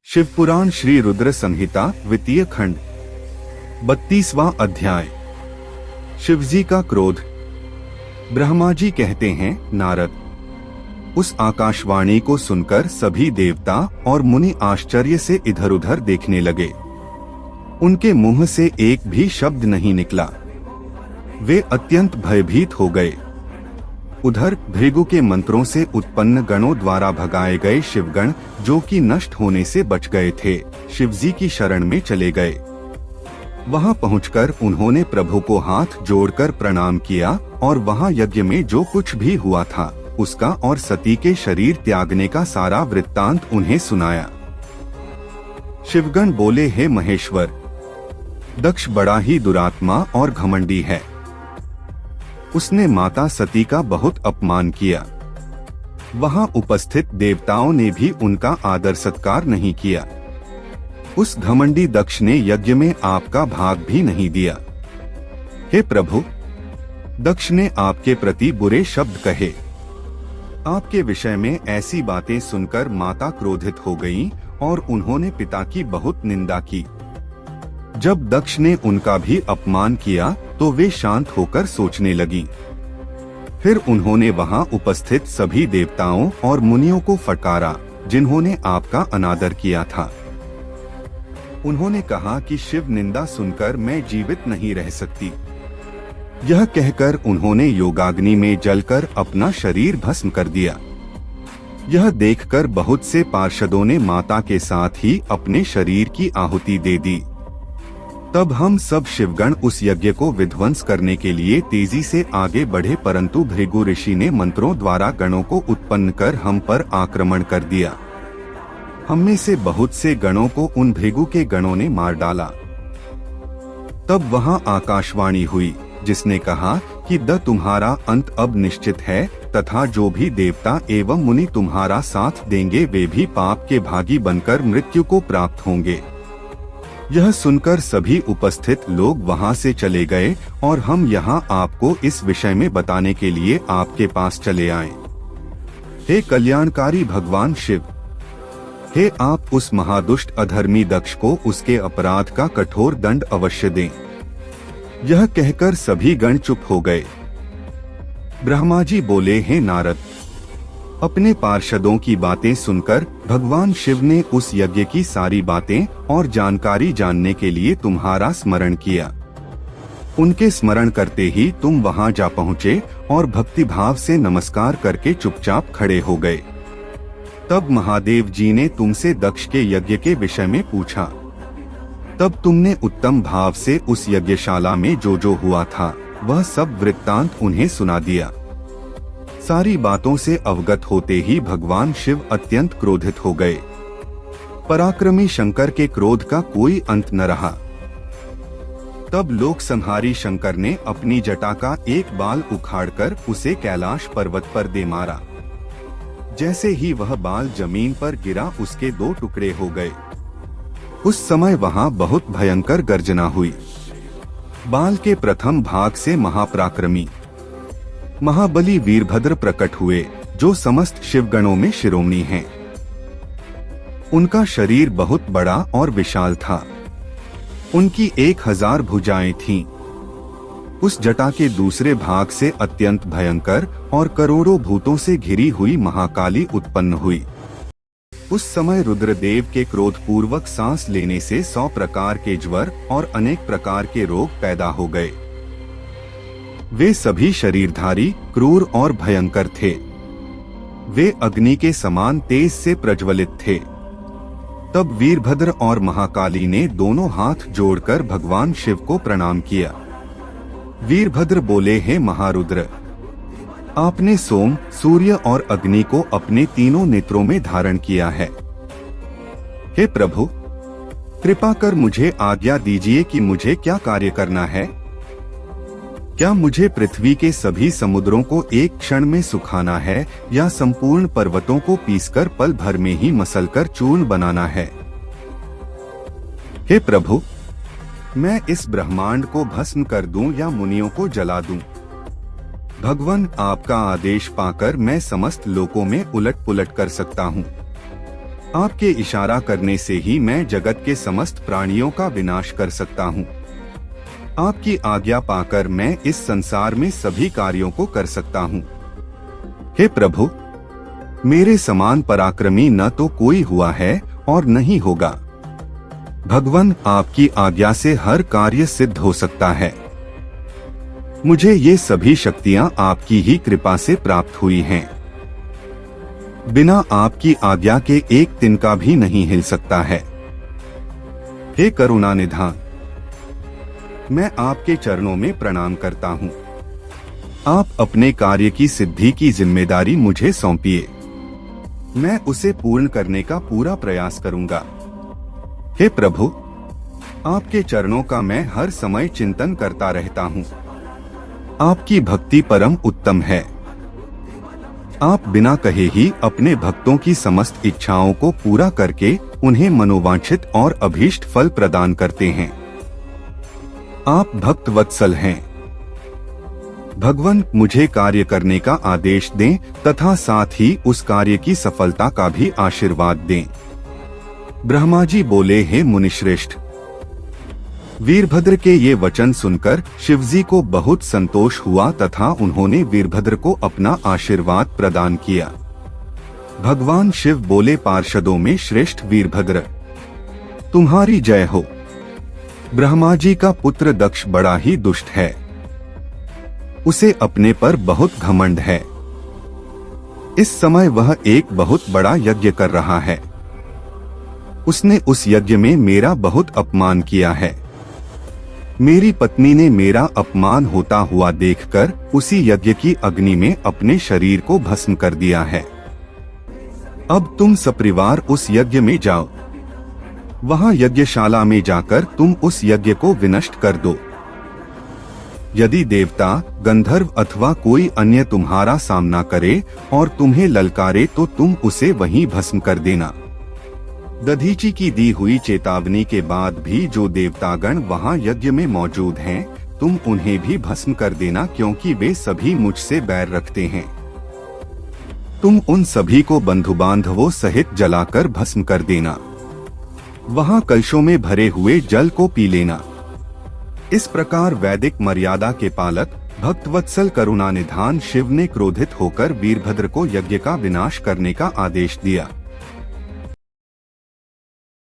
शिवपुराण श्री रुद्र संहिता द्वितीय खंड 32वां अध्याय। शिवजी का क्रोध। ब्रह्मा जी कहते हैं, नारद, उस आकाशवाणी को सुनकर सभी देवता और मुनि आश्चर्य से इधर उधर देखने लगे। उनके मुंह से एक भी शब्द नहीं निकला। वे अत्यंत भयभीत हो गए। उधर भृगु के मंत्रों से उत्पन्न गणों द्वारा भगाए गए शिवगण, जो कि नष्ट होने से बच गए थे, शिवजी की शरण में चले गए। वहां पहुंचकर उन्होंने प्रभु को हाथ जोड़कर प्रणाम किया और वहां यज्ञ में जो कुछ भी हुआ था उसका और सती के शरीर त्यागने का सारा वृत्तांत उन्हें सुनाया। शिवगण बोले, हे महेश्वर, दक्ष बड़ा ही दुरात्मा और घमंडी है। उसने माता सती का बहुत अपमान किया। वहां उपस्थित देवताओं ने भी उनका आदर सत्कार नहीं किया। उस घमंडी दक्ष ने यज्ञ में आपका भाग भी नहीं दिया। हे प्रभु, दक्ष ने आपके प्रति बुरे शब्द कहे। आपके विषय में ऐसी बातें सुनकर माता क्रोधित हो गईं और उन्होंने पिता की बहुत निंदा की। जब दक्ष ने उनका भी अपमान किया तो वे शांत होकर सोचने लगी। फिर उन्होंने वहां उपस्थित सभी देवताओं और मुनियों को फटकारा जिन्होंने आपका अनादर किया था। उन्होंने कहा कि शिव निंदा सुनकर मैं जीवित नहीं रह सकती। यह कहकर उन्होंने योगाग्नि में जलकर अपना शरीर भस्म कर दिया। यह देखकर बहुत से पार्षदों ने माता के साथ ही अपने शरीर की आहुति दे दी। तब हम सब शिवगण उस यज्ञ को विध्वंस करने के लिए तेजी से आगे बढ़े, परंतु भृगु ऋषि ने मंत्रों द्वारा गणों को उत्पन्न कर हम पर आक्रमण कर दिया। हममें से बहुत से गणों को उन भृगु के गणों ने मार डाला। तब वहां आकाशवाणी हुई जिसने कहा कि तुम्हारा अंत अब निश्चित है, तथा जो भी देवता एवं मुनि तुम्हारा साथ देंगे वे भी पाप के भागी बनकर मृत्यु को प्राप्त होंगे। यह सुनकर सभी उपस्थित लोग वहां से चले गए और हम यहाँ आपको इस विषय में बताने के लिए आपके पास चले आए। हे कल्याणकारी भगवान शिव, हे आप उस महादुष्ट अधर्मी दक्ष को उसके अपराध का कठोर दंड अवश्य दें। यह कहकर सभी गण चुप हो गए। ब्रह्मा जी बोले, हे नारद, अपने पार्षदों की बातें सुनकर भगवान शिव ने उस यज्ञ की सारी बातें और जानकारी जानने के लिए तुम्हारा स्मरण किया। उनके स्मरण करते ही तुम वहां जा पहुँचे और भक्तिभाव से नमस्कार करके चुपचाप खड़े हो गए। तब महादेव जी ने तुमसे दक्ष के यज्ञ के विषय में पूछा। तब तुमने उत्तम भाव से उस यज्ञशाला में जो हुआ था वह सब वृत्तांत उन्हें सुना दिया। सारी बातों से अवगत होते ही भगवान शिव अत्यंत क्रोधित हो गए। पराक्रमी शंकर के क्रोध का कोई अंत न रहा। तब लोक संहारी शंकर ने अपनी जटा का एक बाल उखाड़कर उसे कैलाश पर्वत पर दे मारा। जैसे ही वह बाल जमीन पर गिरा उसके 2 टुकड़े हो गए। उस समय वहां बहुत भयंकर गर्जना हुई। बाल के प्रथम भाग से महापराक्रमी महाबली वीरभद्र प्रकट हुए, जो समस्त शिवगणों में शिरोमणि हैं। उनका शरीर बहुत बड़ा और विशाल था। उनकी 1000 भुजाएं थीं। उस जटा के दूसरे भाग से अत्यंत भयंकर और करोड़ों भूतों से घिरी हुई महाकाली उत्पन्न हुई। उस समय रुद्रदेव के क्रोध पूर्वक सांस लेने से 100 प्रकार के ज्वर और अनेक प्रकार के रोग पैदा हो गए। वे सभी शरीरधारी, क्रूर और भयंकर थे। वे अग्नि के समान तेज से प्रज्वलित थे। तब वीरभद्र और महाकाली ने दोनों हाथ जोड़कर भगवान शिव को प्रणाम किया। वीरभद्र बोले, हे महारुद्र, आपने सोम, सूर्य और अग्नि को अपने तीनों नेत्रों में धारण किया है। हे प्रभु, कृपा कर मुझे आज्ञा दीजिए कि मुझे क्या कार्य करना है। क्या मुझे पृथ्वी के सभी समुद्रों को एक क्षण में सुखाना है या संपूर्ण पर्वतों को पीसकर पल भर में ही मसलकर चूर्ण बनाना है। हे प्रभु, मैं इस ब्रह्मांड को भस्म कर दूं या मुनियों को जला दूं। भगवान, आपका आदेश पाकर मैं समस्त लोकों में उलट पुलट कर सकता हूं। आपके इशारा करने से ही मैं जगत के समस्त प्राणियों का विनाश कर सकता हूँ। आपकी आज्ञा पाकर मैं इस संसार में सभी कार्यों को कर सकता हूँ। हे प्रभु, मेरे समान पराक्रमी न तो कोई हुआ है और नहीं होगा। भगवान, आपकी आज्ञा से हर कार्य सिद्ध हो सकता है। मुझे ये सभी शक्तियाँ आपकी ही कृपा से प्राप्त हुई हैं। बिना आपकी आज्ञा के एक तिनका भी नहीं हिल सकता है। हे करुणा निधान, मैं आपके चरणों में प्रणाम करता हूँ। आप अपने कार्य की सिद्धि की जिम्मेदारी मुझे सौंपिए। मैं उसे पूर्ण करने का पूरा प्रयास करूंगा। हे प्रभु, आपके चरणों का मैं हर समय चिंतन करता रहता हूँ। आपकी भक्ति परम उत्तम है। आप बिना कहे ही अपने भक्तों की समस्त इच्छाओं को पूरा करके उन्हें मनोवांछित और अभीष्ट फल प्रदान करते हैं। आप भक्त वत्सल हैं। भगवान, मुझे कार्य करने का आदेश दें तथा साथ ही उस कार्य की सफलता का भी आशीर्वाद दें। ब्रह्मा जी बोले, हे मुनिश्रेष्ठ। वीरभद्र के ये वचन सुनकर शिवजी को बहुत संतोष हुआ तथा उन्होंने वीरभद्र को अपना आशीर्वाद प्रदान किया। भगवान शिव बोले, पार्षदों में श्रेष्ठ वीरभद्र, तुम्हारी जय हो। ब्रह्मा जी का पुत्र दक्ष बड़ा ही दुष्ट है। उसे अपने पर बहुत घमंड है। इस समय वह एक बहुत बड़ा यज्ञ कर रहा है। उसने उस यज्ञ में मेरा बहुत अपमान किया है। मेरी पत्नी ने मेरा अपमान होता हुआ देखकर उसी यज्ञ की अग्नि में अपने शरीर को भस्म कर दिया है। अब तुम सपरिवार उस यज्ञ में जाओ। वहां यज्ञशाला में जाकर तुम उस यज्ञ को विनष्ट कर दो। यदि देवता, गंधर्व अथवा कोई अन्य तुम्हारा सामना करे और तुम्हें ललकारे तो तुम उसे वहीं भस्म कर देना। दधीची की दी हुई चेतावनी के बाद भी जो देवतागण वहां यज्ञ में मौजूद हैं, तुम उन्हें भी भस्म कर देना, क्योंकि वे सभी मुझसे बैर रखते हैं। तुम उन सभी को बंधु बांधवों सहित जलाकर भस्म कर देना। वहां कलशों में भरे हुए जल को पी लेना। इस प्रकार वैदिक मर्यादा के पालक भक्तवत्सल करुणा निधान शिव ने क्रोधित होकर वीरभद्र को यज्ञ का विनाश करने का आदेश दिया।